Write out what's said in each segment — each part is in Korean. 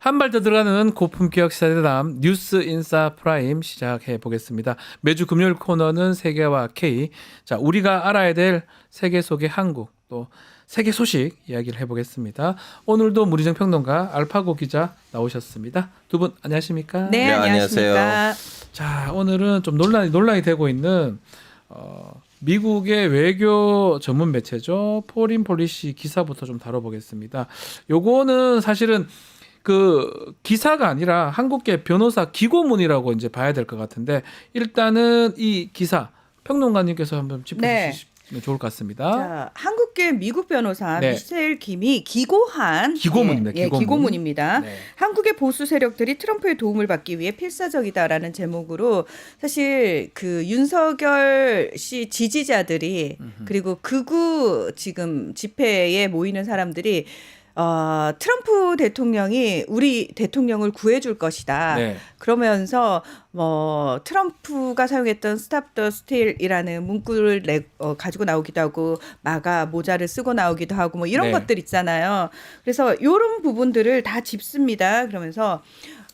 한 발 더 들어가는 고품격 시사대담 뉴스 인사 프라임 시작해 보겠습니다. 매주 금요일 코너는 세계와 K. 자, 우리가 알아야 될 세계 속의 한국 또 세계 소식 이야기를 해보겠습니다. 오늘도 무리정 평론가 알파고 기자 나오셨습니다. 두 분 안녕하십니까? 네, 안녕하십니까. 자, 오늘은 좀 논란이 되고 있는 미국의 외교 전문 매체죠. 포린 폴리시 기사부터 좀 다뤄보겠습니다. 요거는 사실은 그 기사가 아니라 한국계 변호사 기고문이라고 이제 봐야 될 것 같은데 일단은 이 기사 평론가님께서 한번 짚어주시면 좋을 것 같습니다. 자, 한국계 미국 변호사 네. 미셸 김이 기고한 기고문입니다. 기고문입니다. 네. 한국의 보수 세력들이 트럼프의 도움을 받기 위해 필사적이다라는 제목으로 사실 그 윤석열 씨 지지자들이 그리고 극우 지금 집회에 모이는 사람들이 트럼프 대통령이 우리 대통령을 구해줄 것이다. 네. 그러면서 트럼프가 사용했던 Stop the Steal이라는 문구를 가지고 나오기도 하고 마가 모자를 쓰고 나오기도 하고 뭐 이런 네. 것들 있잖아요. 그래서 이런 부분들을 다 짚습니다. 그러면서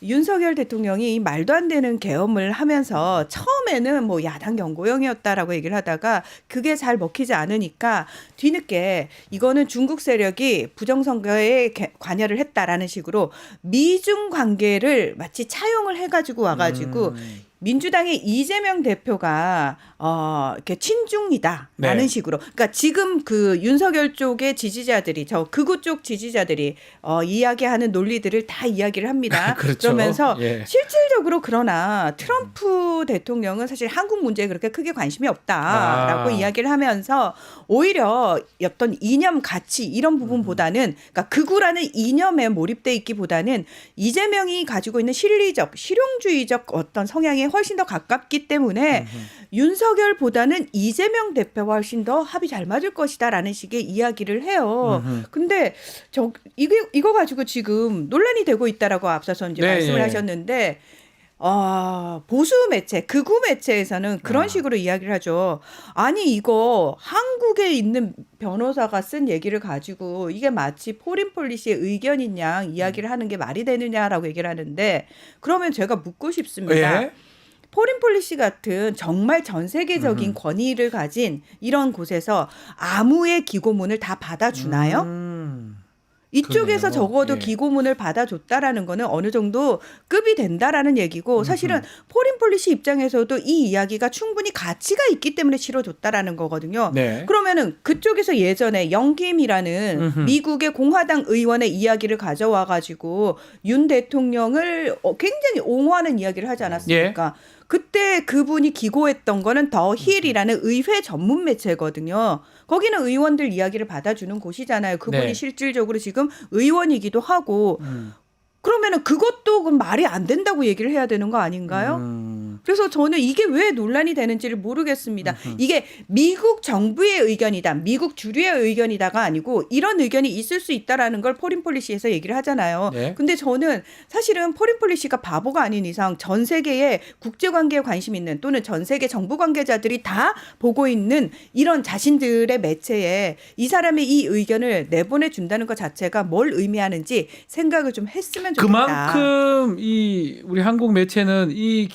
윤석열 대통령이 말도 안 되는 계엄을 하면서 처음에는 뭐 야당 경고형이었다라고 얘기를 하다가 그게 잘 먹히지 않으니까 뒤늦게 이거는 중국 세력이 부정선거에 관여를 했다라는 식으로 미중 관계를 마치 차용을 해가지고 와가지고 민주당의 이재명 대표가 이렇게 친중이다라는 네. 식으로. 그러니까 지금 그 윤석열 쪽의 지지자들이 저 극우 쪽 지지자들이 이야기하는 논리들을 다 이야기를 합니다. 그렇죠. 그러면서 예. 실질적으로 그러나 트럼프 대통령은 사실 한국 문제에 그렇게 크게 관심이 없다라고 이야기를 하면서 오히려 어떤 이념 가치 이런 부분보다는 그러니까 극우라는 이념에 몰입돼 있기보다는 이재명이 가지고 있는 실리적 실용주의적 어떤 성향에 훨씬 더 가깝기 때문에 윤석열보다는 이재명 대표와 훨씬 더 합이 잘 맞을 것이다라는 식의 이야기를 해요. 근데 이거 가지고 지금 논란이 되고 있다라고 앞서서 이제 네, 말씀을 예. 하셨는데 보수 매체, 극우 매체에서는 그런 식으로 이야기를 하죠. 아니 이거 한국에 있는 변호사가 쓴 얘기를 가지고 이게 마치 포린 폴리시의 의견인 양 이야기를 하는 게 말이 되느냐라고 얘기를 하는데 그러면 제가 묻고 싶습니다. 예? 포린 폴리시 같은 정말 전 세계적인 권위를 가진 이런 곳에서 아무의 기고문을 다 받아주나요? 이쪽에서 그러네요. 적어도 예. 기고문을 받아줬다라는 거는 어느 정도 급이 된다라는 얘기고 사실은 포린 폴리시 입장에서도 이 이야기가 충분히 가치가 있기 때문에 실어줬다라는 거거든요. 네. 그러면은 그쪽에서 예전에 영김이라는 미국의 공화당 의원의 이야기를 가져와 가지고 윤 대통령을 굉장히 옹호하는 이야기를 하지 않았습니까? 그때 그분이 기고했던 거는 더 힐이라는 의회 전문 매체거든요. 거기는 의원들 이야기를 받아주는 곳이잖아요. 그분이 네. 실질적으로 지금 의원이기도 하고 그러면은 그것도 그럼 말이 안 된다고 얘기를 해야 되는 거 아닌가요? 그래서 저는 이게 왜 논란이 되는지를 모르겠습니다. 이게 미국 정부의 의견이다, 미국 주류의 의견이다가 아니고 이런 의견이 있을 수 있다라는 걸 포린 폴리시에서 얘기를 하잖아요. 네. 근데 저는 사실은 포린 폴리시가 바보가 아닌 이상 전 세계에 국제관계에 관심 있는 또는 전 세계 정부 관계자들이 다 보고 있는 이런 자신들의 매체에 이 사람의 이 의견을 내보내준다는 것 자체가 뭘 의미하는지 생각을 좀 했으면 좋겠다. 그만큼 우리 한국 매체는 이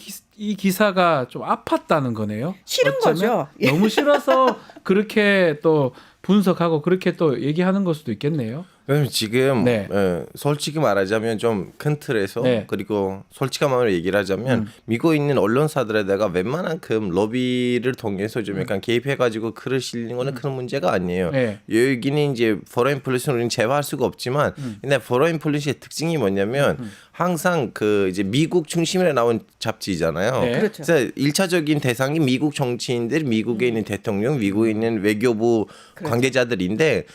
기사가 좀 아팠다는 거네요. 싫은 어쩌면 거죠. 예. 너무 싫어서 그렇게 또 분석하고 그렇게 또 얘기하는 걸 수도 있겠네요. 그럼 지금 네. 솔직히 말하자면 좀 큰 틀에서 네. 그리고 솔직한 마음으로 얘기를 하자면 미국에 있는 언론사들에다가 웬만한큼 로비를 통해서 좀 약간 개입해가지고 글을 실는 거는 큰 문제가 아니에요. 네. 여기는 이제 포레인 폴리시는 우리는 제어할 수가 없지만 근데 포레인 폴리시의 특징이 뭐냐면 항상 그 이제 미국 중심으로 나온 잡지잖아요. 네. 그렇죠. 그래서 1차적인 대상이 미국 정치인들, 미국에 있는 대통령, 미국에 있는 외교부 그렇죠. 관계자들인데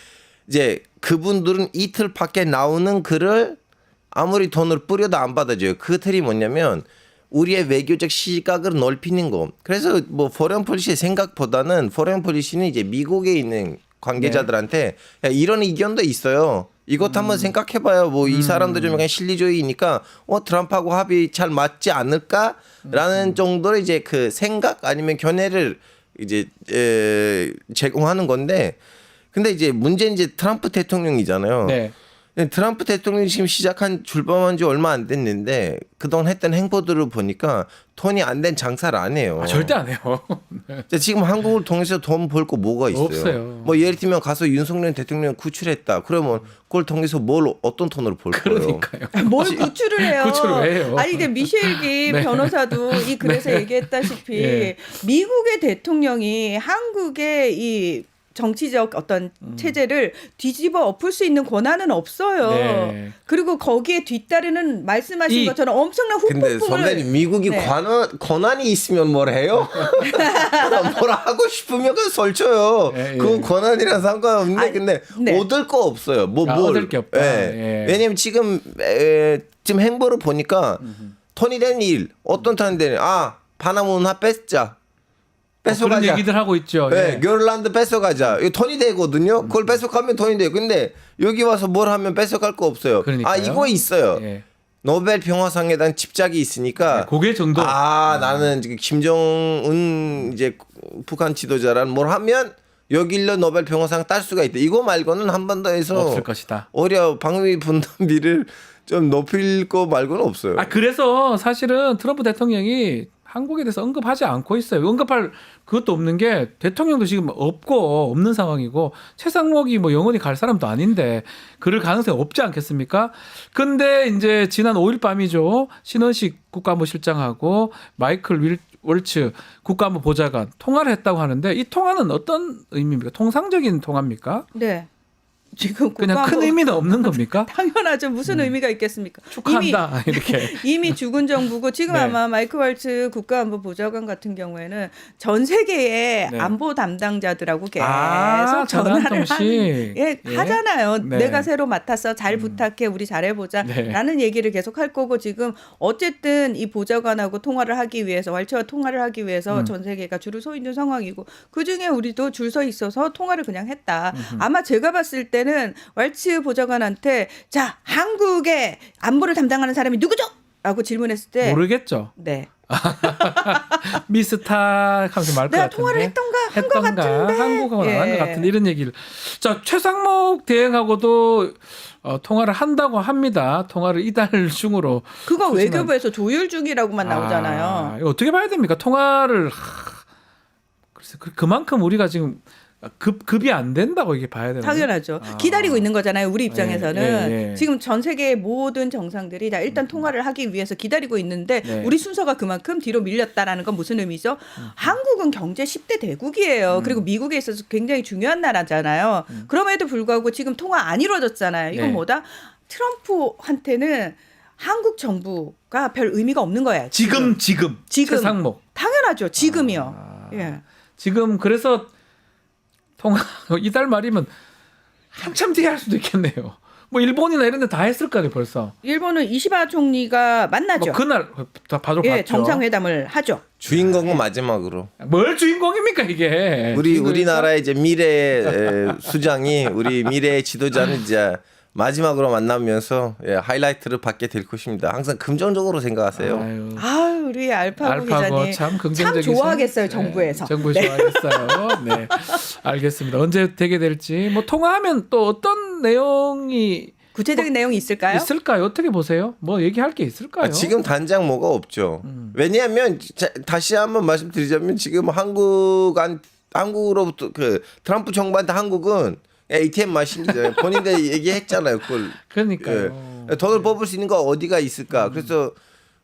이제 그분들은 이틀 밖에 나오는 글을 아무리 돈을 뿌려도 안 받아줘요. 그 틀이 뭐냐면 우리의 외교적 시각을 넓히는 거. 그래서 뭐 포레인 폴리시의 생각보다는 포레인 폴리시는 이제 미국에 있는 관계자들한테 야, 이런 의견도 있어요. 이것 한번 생각해봐요. 뭐 이 사람도 좀 약간 실리주의니까 트럼프하고 합이 잘 맞지 않을까라는 정도로 이제 그 생각 아니면 견해를 이제 제공하는 건데. 근데 이제 문제는 이제 트럼프 대통령이잖아요. 네. 트럼프 대통령이 지금 시작한 출범한 지 얼마 안 됐는데 그동안 했던 행보들을 보니까 돈이 안 된 장사를 안 해요. 절대 안 해요. 지금 한국을 통해서 돈 벌 거 뭐가 있어요? 없어요. 뭐 예를 들면 가서 윤석열 대통령 구출했다. 그러면 그걸 통해서 어떤 돈으로 벌 거예요? 그러니까요. 뭘 구출을 해요? 구출을 왜 해요? 아니 근데 미셸 기 네. 변호사도 이 글에서 얘기했다시피 예. 미국의 대통령이 한국의 이 정치적 어떤 체제를 뒤집어 엎을 수 있는 권한은 없어요. 네. 그리고 거기에 뒤따르는 말씀하신 것처럼 엄청난 근데 후폭풍을 선배님 미국이 네. 권한이 있으면 뭘 해요? 뭘 하고 싶으면 그냥 설쳐요. 예, 예. 그건 권한이랑 상관없는데 아니, 근데 네. 얻을 거 없어요. 뭘. 얻을 게 없다. 예. 예. 왜냐면 지금 행보를 보니까 돈이 된 일 어떤 턴이 되는 바나무나 뺐자. 그런 뺏어가자. 얘기들 하고 있죠. 네, 예. 겨울란드 뺏어가자. 이거 돈이 되거든요. 그걸 뺏어가면 돈이 돼요. 근데 여기 와서 뭘 하면 뺏어갈 거 없어요. 그러니까요. 이거 있어요. 예. 노벨 평화상에 대한 집착이 있으니까 고개 정도. 나는 지금 김정은 이제 북한 지도자란 뭘 하면 여길로 노벨 평화상 딸 수가 있다. 이거 말고는 한 번 더 해서 없을 것이다. 오히려 방위 분담비를 좀 높일 거 말고는 없어요. 그래서 사실은 트럼프 대통령이 한국에 대해서 언급하지 않고 있어요. 언급할 그것도 없는 게 대통령도 지금 없는 상황이고 최상목이 뭐 영원히 갈 사람도 아닌데 그럴 가능성이 없지 않겠습니까? 근데 이제 지난 5일 밤이죠. 신원식 국가안보실장하고 마이클 월츠 국가안보 보좌관 통화를 했다고 하는데 이 통화는 어떤 의미입니까? 통상적인 통화입니까? 네. 지금 그냥 큰 국가안보 의미는 없는 겁니까? 당연하죠. 무슨 의미가 있겠습니까? 축하한다 이렇게. 이미 죽은 정부고 지금 네. 아마 마이크 왈츠 국가안보 보좌관 같은 경우에는 전 세계의 네. 안보 담당자들하고 계속 전화통신. 하잖아요. 네. 내가 새로 맡아서 잘 부탁해 우리 잘해보자 네. 라는 얘기를 계속 할 거고 지금 어쨌든 이 보좌관하고 통화를 하기 위해서 왈츠와 통화를 하기 위해서 전 세계가 줄을 서 있는 상황이고 그중에 우리도 줄 서 있어서 통화를 그냥 했다. 아마 제가 봤을 때는 왈츠 보좌관한테 자 한국의 안보를 담당하는 사람이 누구죠? 라고 질문했을 때 모르겠죠. 네. 미스탁 하면서 말 것 같은데. 내가 통화를 했던가 한 것 같은데 한국하고는 예. 안 한 것 같은데 이런 얘기를. 자 최상목 대행하고도 통화를 한다고 합니다. 통화를 이달 중으로. 그거 추진한- 외교부에서 조율 중이라고만 나오잖아요. 이거 어떻게 봐야 됩니까? 통화를 글쎄 그만큼 우리가 지금 급이 안 된다고 이게 봐야 되나요? 당연하죠. 기다리고 있는 거잖아요. 우리 입장에서는 예. 지금 전 세계의 모든 정상들이 다 일단 통화를 하기 위해서 기다리고 있는데 네. 우리 순서가 그만큼 뒤로 밀렸다라는 건 무슨 의미죠? 한국은 경제 10대 대국이에요. 그리고 미국에 있어서 굉장히 중요한 나라잖아요. 그럼에도 불구하고 지금 통화 안 이루어졌잖아요. 이건 네. 뭐다? 트럼프한테는 한국 정부가 별 의미가 없는 거예요. 지금 최상목. 당연하죠. 지금이요. 예. 지금 그래서 통화 이달 말이면 한참 뒤에 할 수도 있겠네요. 뭐 일본이나 이런 데 다 했을 거 아니에요 벌써. 일본은 이시바 총리가 만나죠. 뭐 그날 다 바로 예, 봤죠. 정상회담을 하죠. 주인공은 마지막으로. 뭘 주인공입니까 이게? 우리나라의 이제 미래 수장이 우리 미래의 지도자는 이제 마지막으로 만나면서 하이라이트를 받게 될 것입니다. 항상 긍정적으로 생각하세요. 아유, 우리 알파고 기자님 참 긍정적이신. 좋아하겠어요, 정부에서. 정부 좋아하겠어요. 네, 알겠습니다. 언제 되게 될지 뭐 통화하면 또 어떤 내용이 구체적인 내용이 있을까요? 있을까요? 어떻게 보세요? 뭐 얘기할 게 있을까요? 지금 단장 뭐가 없죠. 왜냐하면 다시 한번 말씀드리자면 지금 한국으로부터 그 트럼프 정부한테 한국은 ATM 마신이잖아요. 본인들 얘기했잖아요. 그걸. 그러니까요. 돈을 뽑을 수 있는 거 어디가 있을까? 그래서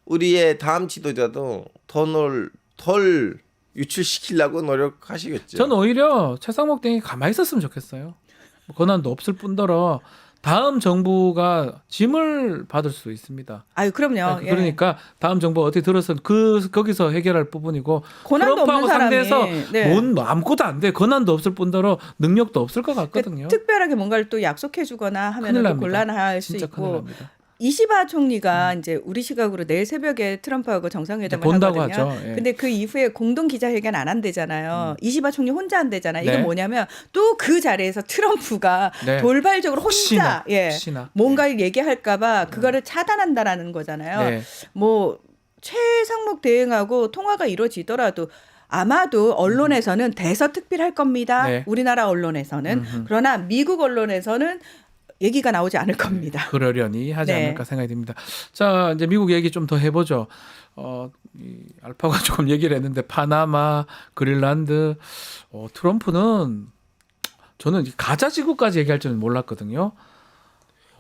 우리의 다음 지도자도 돈을 덜 유출시키려고 노력하시겠죠. 저는 오히려 최상목 대행이 가만히 있었으면 좋겠어요. 뭐 권한도 없을 뿐더러 다음 정부가 짐을 받을 수 있습니다. 아유, 그럼요. 예. 그러니까 다음 정부가 어떻게 들어서 거기서 해결할 부분이고 권한도 트럼프하고 없는 사람이. 상대해서 네. 뭔 아무것도 안 돼. 권한도 없을 뿐더러 능력도 없을 것 같거든요. 특별하게 뭔가를 또 약속해주거나 큰일 하면 또 납니다. 곤란할 수 진짜 큰일 있고. 납니다. 이시바 총리가 이제 우리 시각으로 내일 새벽에 트럼프하고 정상회담을 본다고 하거든요. 하죠. 예. 근데 그 이후에 공동 기자회견 안 한대잖아요. 이시바 총리 혼자 한대잖아요. 이게 네. 뭐냐면 또 그 자리에서 트럼프가 네. 돌발적으로 혼자 혹시나, 예, 혹시나. 뭔가를 얘기할까봐 그거를 차단한다라는 거잖아요. 네. 뭐 최상목 대행하고 통화가 이루어지더라도 아마도 언론에서는 대서특필할 겁니다. 네. 우리나라 언론에서는. 그러나 미국 언론에서는 얘기가 나오지 않을 겁니다. 그러려니 하지 네. 않을까 생각이 듭니다. 자, 이제 미국 얘기 좀 더 해보죠. 이 알파가 조금 얘기를 했는데 파나마, 그린란드, 트럼프는 저는 가자 지구까지 얘기할 줄은 몰랐거든요.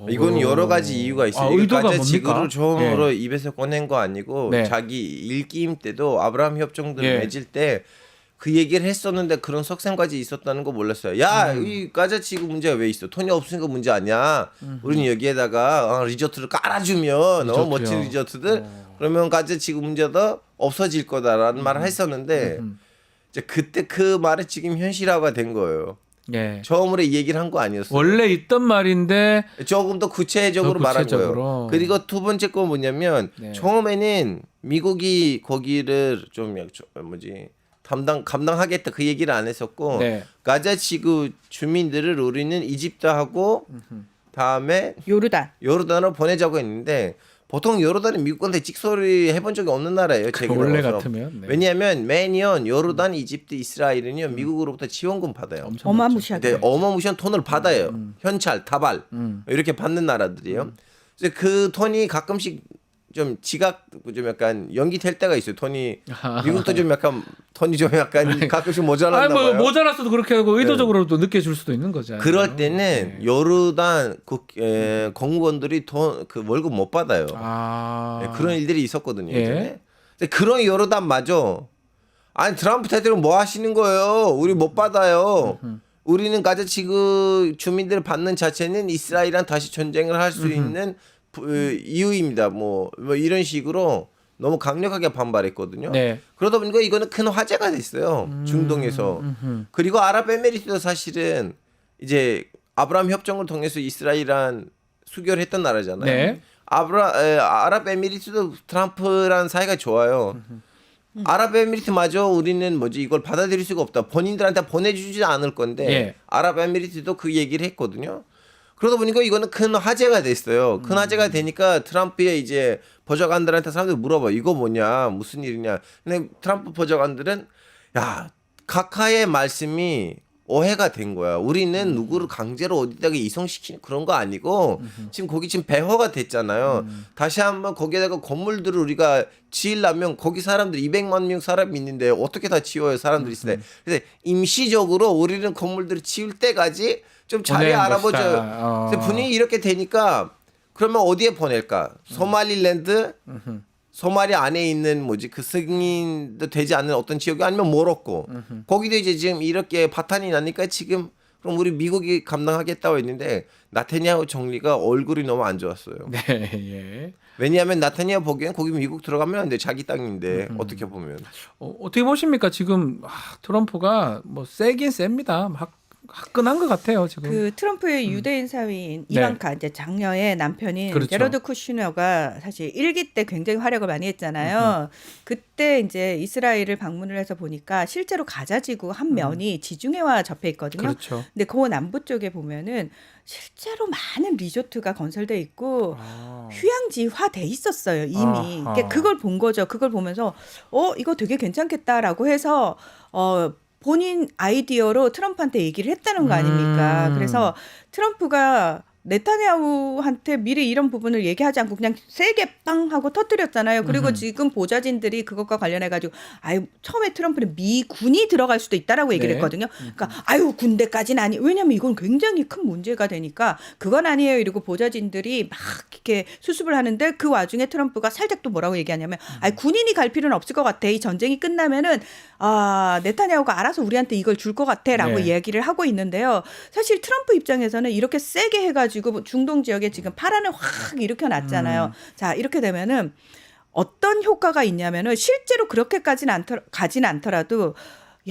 이건 여러 가지 이유가 있어요. 이거 의도가 가짜 뭡니까? 지구를 처음으로 입에서 꺼낸 거 아니고 네. 자기 일기임 때도 아브라함 협정들을 예. 맺을 때 그 얘기를 했었는데 그런 석상까지 있었다는 거 몰랐어요. 야, 이 가자 지구 문제가 왜 있어? 돈이 없으니까 문제 아니야. 우리는 여기에다가 리조트를 깔아주면 리조트요. 멋진 리조트들 그러면 가자 지구 문제도 없어질 거다라는 말을 했었는데 이제 그때 그 말이 지금 현실화가 된 거예요. 예. 처음으로 이 얘기를 한 거 아니었어요. 원래 있던 말인데 조금 더 구체적으로 더 말한 구체적으로. 거예요. 그리고 두 번째 건 뭐냐면 네. 처음에는 미국이 거기를 좀 감당하겠다 그 얘기를 안 했었고 네. 가자 지구 주민들을 우리는 이집트하고 다음에 요르단으로 보내자고 했는데 보통 요르단이 미국한테 찍소리 해본 적이 없는 나라예요. 원래 같으면 네. 왜냐하면 매년 요르단, 이집트, 이스라엘은요 미국으로부터 지원금 받아요. 엄청 어마무시하게. 네, 어마무시한 돈을 받아요. 현찰, 다발 이렇게 받는 나라들이에요. 그래서 그 돈이 가끔씩 좀 지각 좀 약간 연기될 때가 있어요. 돈이 미국도 좀 약간 돈이 좀 약간 가끔씩 모자란다 아니 뭐 봐요. 모자랐어도 그렇게 하고 의도적으로도 늦게 줄 수도 있는 거죠. 그럴 때는 네. 요르단 공무원들이 그 월급 못 받아요. 아. 네, 그런 일들이 있었거든요. 예. 예전에. 근데 그런 요르단마저 아니 트럼프 대통령 뭐 하시는 거예요? 우리 못 받아요. 우리는 가자 지구 주민들 받는 자체는 이스라엘이랑 다시 전쟁을 할 수 있는 이유입니다. 뭐 이런 식으로 너무 강력하게 반발했거든요. 네. 그러다 보니까 이거는 큰 화제가 됐어요. 중동에서. 그리고 아랍에미리트도 사실은 이제 아브라함 협정을 통해서 이스라엘이랑 수교를 했던 나라잖아요. 네. 아랍에미리트도 트럼프랑 사이가 좋아요. 아랍에미리트마저 우리는 이걸 받아들일 수가 없다. 본인들한테 보내주지 않을 건데 예. 아랍에미리트도 그 얘기를 했거든요. 그러다 보니까 이거는 큰 화제가 됐어요. 큰 화제가 되니까 트럼프의 이제 보좌관들한테 사람들이 물어봐. 이거 뭐냐? 무슨 일이냐? 근데 트럼프 보좌관들은 야, 각하의 말씀이 오해가 된 거야. 우리는 누구를 강제로 어디다가 이송시키는 그런 거 아니고 지금 거기 지금 배허가 됐잖아요. 다시 한번 거기에다가 건물들을 우리가 지으려면 거기 사람들 200만 명 사람이 있는데 어떻게 다 지어요? 사람들이 있을 때. 그래서 임시적으로 우리는 건물들을 지을 때까지 좀 자리 알아보죠. 그래서 분위기 이렇게 되니까 그러면 어디에 보낼까? 소말리랜드, 소마리 안에 있는 그 승인도 되지 않는 어떤 지역이 아니면 모로코. 거기도 이제 지금 이렇게 파탄이 나니까 지금 그럼 우리 미국이 감당하겠다고 했는데 나타냐후 총리가 얼굴이 너무 안 좋았어요. 네. 예. 왜냐하면 나타냐후 보기엔 거기 미국 들어가면 안 돼. 자기 땅인데 어떻게 보면. 어떻게 보십니까? 지금 트럼프가 뭐 세긴 셉니다. 화끈한 것 같아요 지금. 그 트럼프의 유대인 사위인 네. 이방카 이제 장녀의 남편인 그렇죠. 제러드 쿠슈너가 사실 1기 때 굉장히 활약을 많이 했잖아요. 그때 이제 이스라엘을 방문을 해서 보니까 실제로 가자지구 한 면이 지중해와 접해 있거든요. 그렇죠. 근데 그 남부 쪽에 보면은 실제로 많은 리조트가 건설돼 있고 휴양지화 돼 있었어요 이미. 그러니까 그걸 본 거죠. 그걸 보면서 이거 되게 괜찮겠다라고 해서 본인 아이디어로 트럼프한테 얘기를 했다는 거 아닙니까? 그래서 트럼프가 네타냐후한테 미리 이런 부분을 얘기하지 않고 그냥 세게 빵 하고 터뜨렸잖아요. 그리고 지금 보좌진들이 그것과 관련해 가지고 처음에 트럼프는 미군이 들어갈 수도 있다라고 얘기를 네. 했거든요. 그러니까 군대까지는 아니. 왜냐면 이건 굉장히 큰 문제가 되니까 그건 아니에요. 이러고 보좌진들이 막 이렇게 수습을 하는데 그 와중에 트럼프가 살짝 또 뭐라고 얘기하냐면 군인이 갈 필요는 없을 것 같아. 이 전쟁이 끝나면은 네타냐후가 알아서 우리한테 이걸 줄 것 같아라고 네. 이야기를 하고 있는데요. 사실 트럼프 입장에서는 이렇게 세게 해가지고 중동 지역에 지금 파란을 확 일으켜놨잖아요. 자, 이렇게 되면은 어떤 효과가 있냐면은 실제로 그렇게까지는 가진 않더라도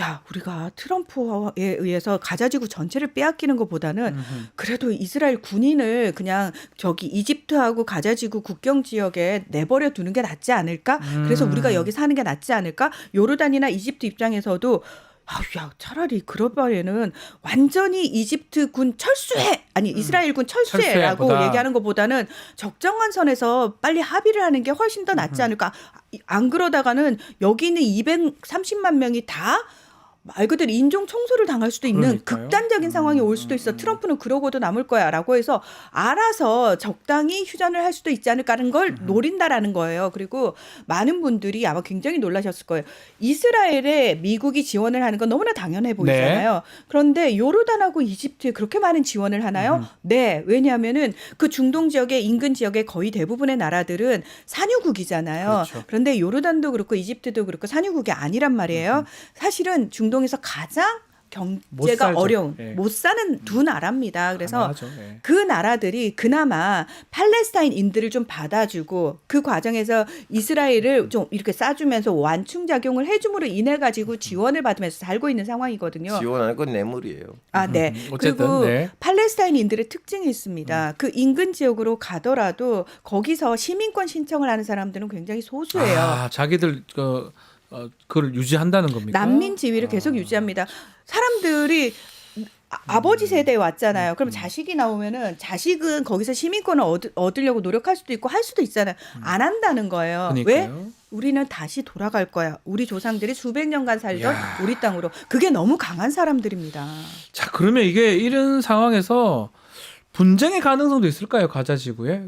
야, 우리가 트럼프에 의해서 가자지구 전체를 빼앗기는 것보다는 그래도 이스라엘 군인을 그냥 저기 이집트하고 가자지구 국경 지역에 내버려 두는 게 낫지 않을까? 그래서 우리가 여기 사는 게 낫지 않을까? 요르단이나 이집트 입장에서도 야, 차라리 그럴 바에는 완전히 이집트 군 철수해! 아니, 이스라엘 군 철수해라고 철수해보다. 얘기하는 것보다는 적정한 선에서 빨리 합의를 하는 게 훨씬 더 낫지 않을까? 안 그러다가는 여기 있는 230만 명이 다 말 그대로 인종 청소를 당할 수도 있는 그러니까요. 극단적인 상황이 올 수도 있어. 트럼프는 그러고도 남을 거야라고 해서 알아서 적당히 휴전을 할 수도 있지 않을까라는 걸 노린다라는 거예요. 그리고 많은 분들이 아마 굉장히 놀라셨을 거예요. 이스라엘에 미국이 지원을 하는 건 너무나 당연해 보이잖아요. 그런데 요르단하고 이집트에 그렇게 많은 지원을 하나요? 네. 왜냐하면은 그 중동 지역의 인근 지역의 거의 대부분의 나라들은 산유국이잖아요. 그렇죠. 그런데 요르단도 그렇고 이집트도 그렇고 산유국이 아니란 말이에요. 사실은 중동에서 가장 못 경제가 살죠. 어려운 예. 못 사는 두 나라입니다. 그래서 가능하죠. 예. 그 나라들이 그나마 팔레스타인인들을 좀 받아주고 그 과정에서 이스라엘을 좀 이렇게 싸주면서 완충작용을 해줌으로 인해 가지고 지원을 받으면서 살고 있는 상황이거든요. 지원하는 건 뇌물이에요. 아, 네. 어쨌든, 그리고 네. 팔레스타인인들의 특징이 있습니다. 그 인근 지역으로 가더라도 거기서 시민권 신청을 하는 사람들은 굉장히 소수예요. 아, 자기들 그걸 유지한다는 겁니까? 난민 지위를 계속 유지합니다. 사람들이 아버지 세대에 왔잖아요. 그럼 자식이 나오면은 자식은 거기서 시민권을 얻으려고 노력할 수도 있고 할 수도 있잖아요. 안 한다는 거예요. 왜? 그러니까요. 우리는 다시 돌아갈 거야. 우리 조상들이 수백 년간 살던 야. 우리 땅으로. 그게 너무 강한 사람들입니다. 자, 그러면 이게 이런 상황에서 분쟁의 가능성도 있을까요? 가자 지구에?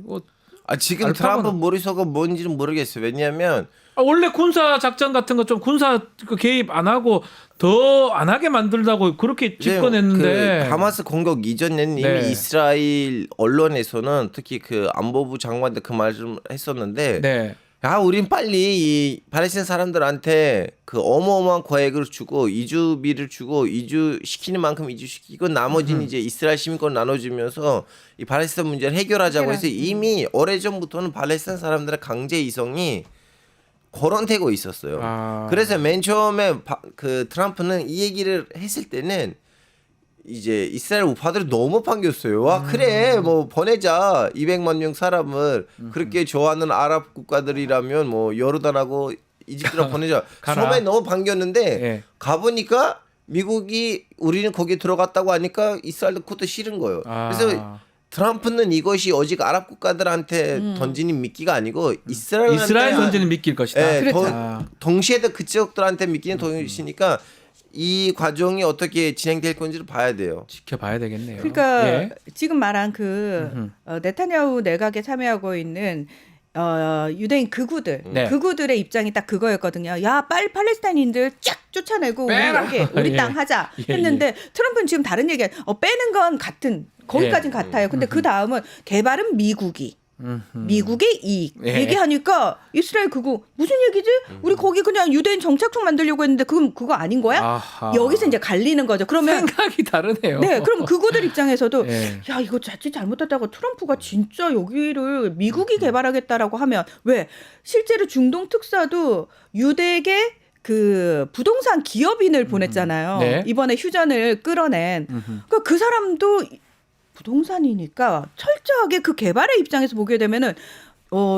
지금 알파고는- 트럼프 머릿속은 뭔지는 모르겠어요. 왜냐하면 원래 군사 작전 같은 거 좀 군사 개입 안 하고 더 안 하게 만들다고 그렇게 집권했는데 그 하마스 공격 이전에는 이미 네. 이스라엘 언론에서는 특히 그 안보부 장관도 그 말 좀 했었는데 네. 우린 빨리 이 팔레스타인 사람들한테 그 어마어마한 거액을 주고 이주비를 주고 이주시키는 만큼 이주시키고 나머지는 이제 이스라엘 시민권 나눠주면서 이 팔레스타인 문제를 해결하자고 해서 이미 오래전부터는 팔레스타인 사람들의 강제 이성이 거론되고 있었어요. 그래서 맨 처음에 그 트럼프는 이 얘기를 했을 때는 이제 이스라엘 우파들이 너무 반겼어요. 와 그래 뭐 보내자 200만 명 사람을 그렇게 좋아하는 아랍 국가들이라면 뭐 요르단하고 이집트로 보내자. 가라. 처음에 너무 반겼는데 예. 가보니까 미국이 우리는 거기에 들어갔다고 하니까 이스라엘도 그것도 싫은 거예요. 그래서 트럼프는 이것이 오직 아랍 국가들한테 던지는 미끼가 아니고 이스라엘 던지는 미끼일 것이다. 예, 그렇죠. 동시에도 그쪽들한테 미끼는 동시니까 이 과정이 어떻게 진행될 건지를 봐야 돼요. 지켜봐야 되겠네요. 그러니까 예. 지금 말한 그 네타냐후 내각에 참여하고 있는 유대인 극우들, 네. 극우들의 입장이 딱 그거였거든요. 야, 빨리 팔레스타인인들 쫙 쫓아내고 우리 빼라! 여기 우리 예. 땅 하자 예, 했는데 트럼프는 지금 다른 얘기야. 빼는 건 같은 거기까진 같아요. 근데 그 다음은 개발은 미국의 이익 예. 얘기하니까 이스라엘 그거 무슨 얘기지? 우리 거기 그냥 유대인 정착촌 만들려고 했는데 그럼 그거 아닌 거야? 아하. 여기서 이제 갈리는 거죠. 그러면 생각이 다르네요. 네, 그럼 극우들 입장에서도 예. 야 이거 자칫 잘못했다가 트럼프가 진짜 여기를 미국이 개발하겠다라고 하면 왜 실제로 중동 특사도 유대계 그 부동산 기업인을 보냈잖아요. 네. 이번에 휴전을 끌어낸 그러니까 그 사람도 부동산이니까 철저하게 그 개발의 입장에서 보게 되면은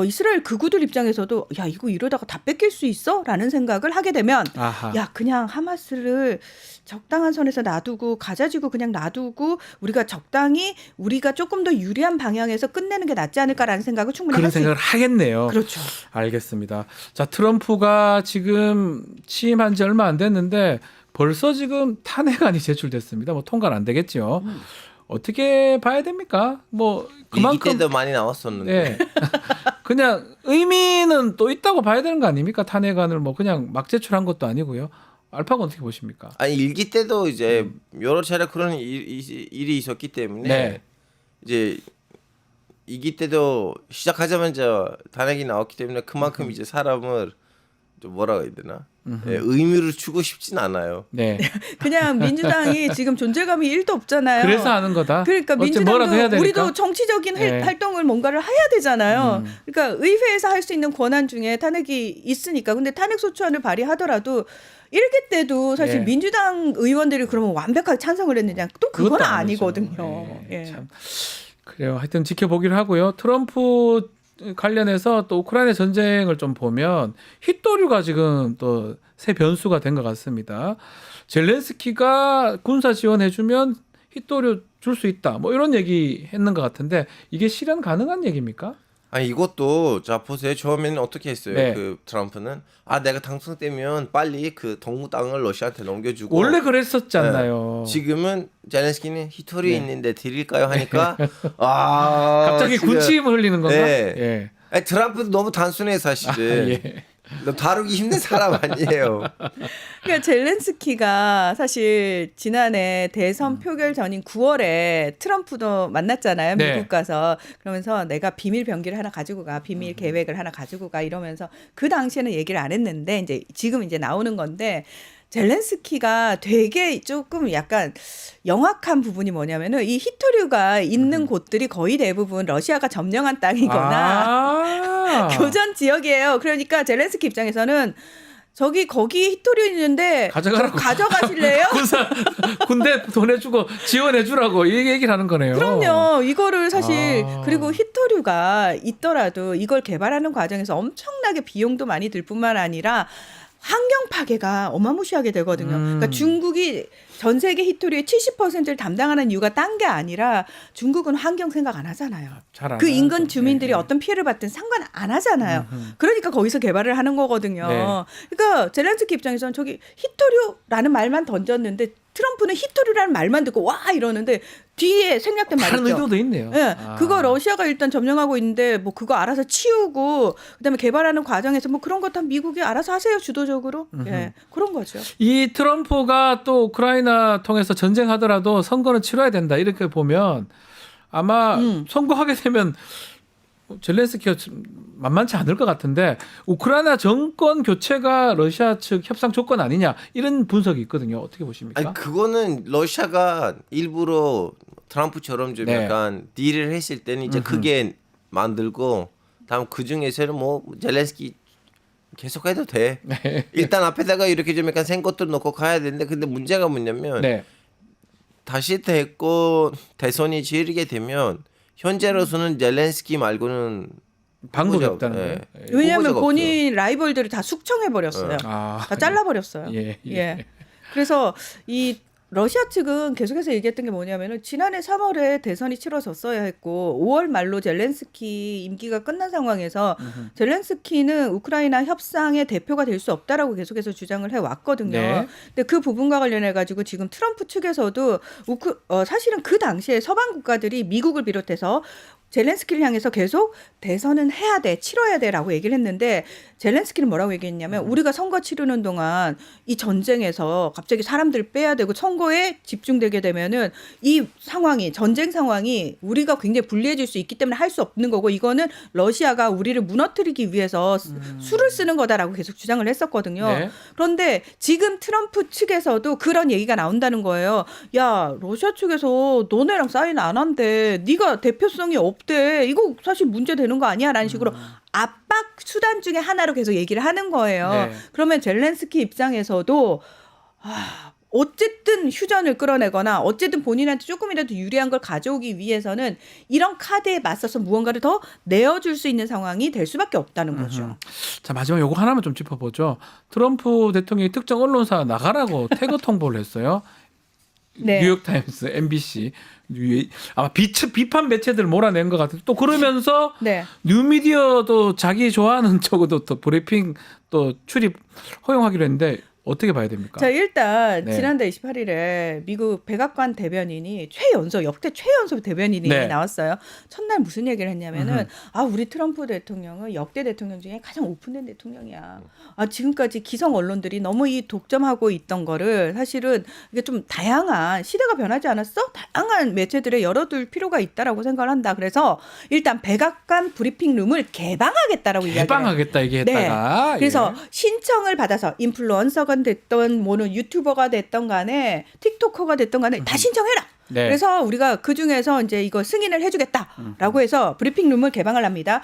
이스라엘 극우들 입장에서도 야 이거 이러다가 다 뺏길 수 있어라는 생각을 하게 되면 아하. 야 그냥 하마스를 적당한 선에서 놔두고 가자지구 그냥 놔두고 우리가 적당히 우리가 조금 더 유리한 방향에서 끝내는 게 낫지 않을까라는 생각을 충분히 그런 할 수 생각을 하겠네요. 그렇죠. 알겠습니다. 자, 트럼프가 지금 취임한 지 얼마 안 됐는데 벌써 지금 탄핵안이 제출됐습니다. 뭐 통과는 안 되겠죠. 어떻게 봐야 됩니까? 뭐 이기 그만큼 때도 많이 나왔었는데. 예. 그냥 의미는 또 있다고 봐야 되는 거 아닙니까? 탄핵안을 뭐 그냥 막 제출한 것도 아니고요. 알파고 어떻게 보십니까? 일기 때도 이제 여러 차례 그런 일이 있었기 때문에 네. 이제 이기 때도 시작하자마자 탄핵이 나왔기 때문에 그만큼 이제 사람을 좀 뭐라고 해야 되나 의미를 주고 싶진 않아요. 네. 그냥 민주당이 지금 존재감이 1도 없잖아요. 그래서 하는 거다. 그러니까 어째 뭐라도 해야 민주당도 되니까. 우리도 정치적인 네. 활동을 뭔가를 해야 되잖아요. 그러니까 의회에서 할 수 있는 권한 중에 탄핵이 있으니까. 근데 탄핵 소추안을 발의하더라도 1기 때도 사실 예. 민주당 의원들이 그러면 완벽하게 찬성을 했느냐? 또 그건 그것도 아니죠. 아니거든요. 예, 예. 참. 그래요. 하여튼 지켜보기로 하고요. 트럼프 관련해서 또 우크라이나 전쟁을 좀 보면 hit도류가 지금 또 새 변수가 된 것 같습니다. 젤렌스키가 군사 지원해주면 hit도류 줄 수 있다. 뭐 이런 얘기 했는 것 같은데 이게 실현 가능한 얘기입니까? 아니 이것도 자 보세요. 처음에는 어떻게 했어요? 네. 그 트럼프는 내가 당선되면 빨리 그 동부 땅을 러시아한테 넘겨주고 원래 그랬었지 않나요? 지금은 젤렌스키는 히토리에 있는데 드릴까요 하니까 갑자기 지금- 군침을 흘리는 건가? 네. 예. 아니, 트럼프도 너무 단순해 사실은. 예. 너무 다루기 힘든 사람 아니에요. 그러니까 젤렌스키가 사실 지난해 대선 표결 전인 9월에 트럼프도 만났잖아요. 네. 미국 가서. 그러면서 내가 비밀 병기를 하나 가지고 가, 비밀 계획을 하나 가지고 가 이러면서 그 당시에는 얘기를 안 했는데 이제 지금 이제 나오는 건데 젤렌스키가 되게 조금 약간 영악한 부분이 뭐냐면은 이 히토류가 있는 곳들이 거의 대부분 러시아가 점령한 땅이거나 교전 지역이에요. 그러니까 젤렌스키 입장에서는 거기 히토류 있는데 가져가라고. 가져가실래요? 군대 보내주고 지원해주라고 이 얘기를 하는 거네요. 그럼요. 이거를 사실 아. 그리고 히토류가 있더라도 이걸 개발하는 과정에서 엄청나게 비용도 많이 들 뿐만 아니라 환경 파괴가 어마무시하게 되거든요. 그러니까 중국이 전 세계 히토류의 70%를 담당하는 이유가 딴 게 아니라 중국은 환경 생각 안 하잖아요. 잘 안 그 인근 하죠. 주민들이 네. 어떤 피해를 받든 상관 안 하잖아요. 그러니까 거기서 개발을 하는 거거든요. 네. 그러니까 젤렌스키 입장에서는 저기 히토류라는 말만 던졌는데 트럼프는 히토류라는 말만 듣고 와 이러는데 뒤에 생략된 다른 말이죠. 의도도 있네요. 예, 그거 러시아가 일단 점령하고 있는데 뭐 그거 알아서 치우고 그다음에 개발하는 과정에서 뭐 그런 것도 미국이 알아서 하세요 주도적으로. 예, 그런 거죠. 이 트럼프가 또 우크라이나 통해서 전쟁하더라도 선거는 치러야 된다 이렇게 보면 아마 선거하게 되면 젤렌스키가 만만치 않을 것 같은데 우크라이나 정권 교체가 러시아 측 협상 조건 아니냐 이런 분석이 있거든요. 어떻게 보십니까? 아니 그거는 러시아가 일부러 트럼프처럼 좀 네. 약간 딜을 했을 때는 이제 크게 만들고 다음 그 중에서는 뭐 젤렌스키 계속해도 돼. 네. 일단 앞에다가 이렇게 좀 약간 생 것들 넣고 가야 되는데 근데 문제가 뭐냐면 네. 다시 대선이 지르게 되면 현재로서는 젤렌스키 말고는 방법이 후보자- 없다는 예. 거예요. 왜냐하면 후보자가 본인 라이벌들을 다 숙청해 버렸어요. 아, 다 잘라버렸어요. 예, 예. 예. 그래서 이 러시아 측은 계속해서 얘기했던 게 뭐냐면은 지난해 3월에 대선이 치러졌어야 했고 5월 말로 젤렌스키 임기가 끝난 상황에서 젤렌스키는 우크라이나 협상의 대표가 될 수 없다라고 계속해서 주장을 해 왔거든요. 네. 근데 그 부분과 관련해 가지고 지금 트럼프 측에서도 사실은 그 당시에 서방 국가들이 미국을 비롯해서 젤렌스키를 향해서 계속 대선은 해야 돼, 치러야 돼라고 얘기를 했는데 젤렌스키는 뭐라고 얘기했냐면 우리가 선거 치르는 동안 이 전쟁에서 갑자기 사람들 빼야 되고 선거에 집중되게 되면은 이 상황이 전쟁 상황이 우리가 굉장히 불리해질 수 있기 때문에 할 수 없는 거고 이거는 러시아가 우리를 무너뜨리기 위해서 수를 쓰는 거다라고 계속 주장을 했었거든요. 네. 그런데 지금 트럼프 측에서도 그런 얘기가 나온다는 거예요. 야, 러시아 측에서 너네랑 사인 안 한대. 네가 대표성이 없대. 이거 사실 문제 되는 거 아니야? 라는 식으로 압박 수단 중에 하나로 계속 얘기를 하는 거예요. 네. 그러면 젤렌스키 입장에서도 어쨌든 휴전을 끌어내거나 어쨌든 본인한테 조금이라도 유리한 걸 가져오기 위해서는 이런 카드에 맞서서 무언가를 더 내어줄 수 있는 상황이 될 수밖에 없다는 거죠. 자 마지막 요거 하나만 좀 짚어보죠. 트럼프 대통령이 특정 언론사 나가라고 태거 통보를 했어요. 네. 뉴욕타임스, MBC 아마 비판 매체들 몰아낸 것 같아요. 또 그러면서 네. 뉴미디어도 자기 좋아하는 쪽으로 또 브리핑 또 출입 허용하기로 했는데 어떻게 봐야 됩니까? 자, 일단 네. 지난달 28일에 미국 백악관 대변인이 역대 최연소 대변인이 네. 나왔어요. 첫날 무슨 얘기를 했냐면은 우리 트럼프 대통령은 역대 대통령 중에 가장 오픈된 대통령이야. 지금까지 기성 언론들이 너무 이 독점하고 있던 거를 사실은 이게 좀 다양한 시대가 변하지 않았어? 다양한 매체들에 열어둘 필요가 있다라고 생각을 한다. 그래서 일단 백악관 브리핑룸을 개방하겠다라고 이야기를 해요. 개방하겠다 얘기했다가 그래서 예. 신청을 받아서 인플루언서가 됐던 뭐는 유튜버가 됐던 간에 틱토커가 됐던 간에 다 신청해라. 네. 그래서 우리가 그 중에서 이제 이거 승인을 해주겠다라고 해서 브리핑룸을 개방을 합니다.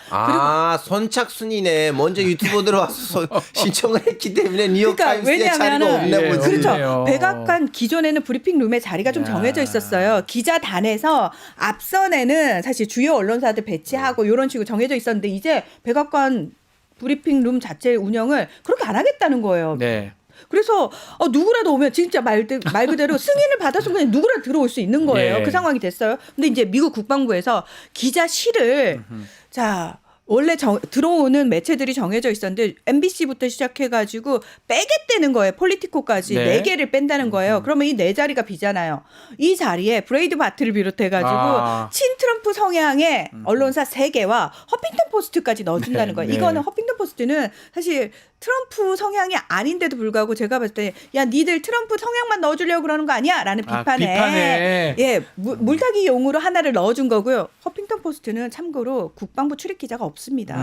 선착순이네. 먼저 유튜버들 와서 신청을 했기 때문에 뉴욕타임스에 자리가 왜냐하면은 없나 보지. 그렇죠. 없네요. 백악관 기존에는 브리핑룸에 자리가 좀 야. 정해져 있었어요. 기자단에서 앞선에는 사실 주요 언론사들 배치하고 이런 식으로 정해져 있었는데 이제 백악관 브리핑룸 자체 운영을 그렇게 안 하겠다는 거예요. 네. 그래서 누구라도 오면 진짜 말 그대로 승인을 받아서 그냥 누구라도 들어올 수 있는 거예요. 예. 그 상황이 됐어요. 근데 이제 미국 국방부에서 기자실을 자 원래 들어오는 매체들이 정해져 있었는데 MBC부터 시작해가지고 빼겠다는 거예요. 폴리티코까지 네. 4개를 뺀다는 거예요. 그러면 이 4자리가 비잖아요. 이 자리에 브레이드 바트를 비롯해가지고 친트럼프 성향의 언론사 3개와 허핑턴 포스트까지 넣어준다는 거예요. 네. 이거는 허핑턴 포스트는 사실 트럼프 성향이 아닌데도 불구하고 제가 봤을 때 야 니들 트럼프 성향만 넣어주려고 그러는 거 아니야? 라는 비판에 예 물타기 용으로 하나를 넣어준 거고요. 허핑턴 포스트는 참고로 국방부 출입 기자가 없습니다.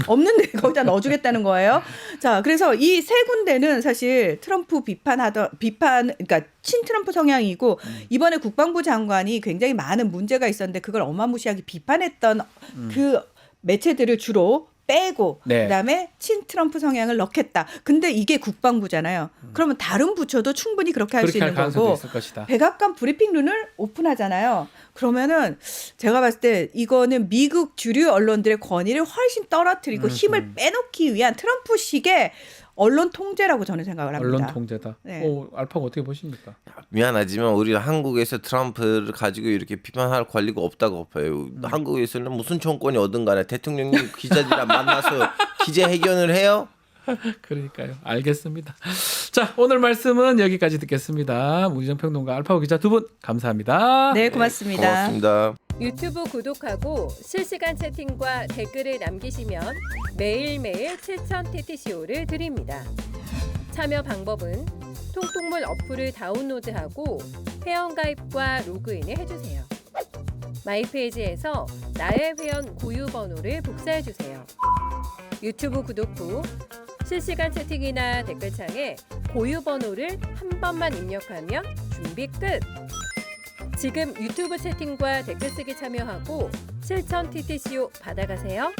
없는데 거기다 넣어주겠다는 거예요. 자 그래서 이 세 군데는 사실 트럼프 비판 그러니까 친트럼프 성향이고 이번에 국방부 장관이 굉장히 많은 문제가 있었는데 그걸 어마무시하게 비판했던 그 매체들을 주로 빼고 네. 그다음에 친트럼프 성향을 넣겠다. 근데 이게 국방부잖아요. 그러면 다른 부처도 충분히 그렇게 할 수 있는 거고 있을 것이다. 백악관 브리핑룸을 오픈하잖아요. 그러면은 제가 봤을 때 이거는 미국 주류 언론들의 권위를 훨씬 떨어뜨리고 힘을 빼놓기 위한 트럼프식의 언론 통제라고 저는 생각을 합니다. 언론 통제다. 네. 알파고 어떻게 보십니까? 미안하지만 우리 한국에서 트럼프를 가지고 이렇게 비판할 권리가 없다고 봐요. 한국에서는 무슨 정권이 어든 간에 대통령이 기자들이랑 만나서 기자회견을 해요? 그러니까요. 알겠습니다. 자, 오늘 말씀은 여기까지 듣겠습니다. 문희정 평론가, 알파고 기자 두 분 감사합니다. 네, 고맙습니다. 고맙습니다. 유튜브 구독하고 실시간 채팅과 댓글을 남기시면 매일매일 7,000TTCO를 드립니다. 참여 방법은 통통물 어플을 다운로드하고 회원가입과 로그인을 해주세요. 마이페이지에서 나의 회원 고유 번호를 복사해주세요. 유튜브 구독 후 실시간 채팅이나 댓글창에 고유 번호를 한 번만 입력하면 준비 끝! 지금 유튜브 채팅과 댓글 쓰기 참여하고 7,000TTCO 받아가세요.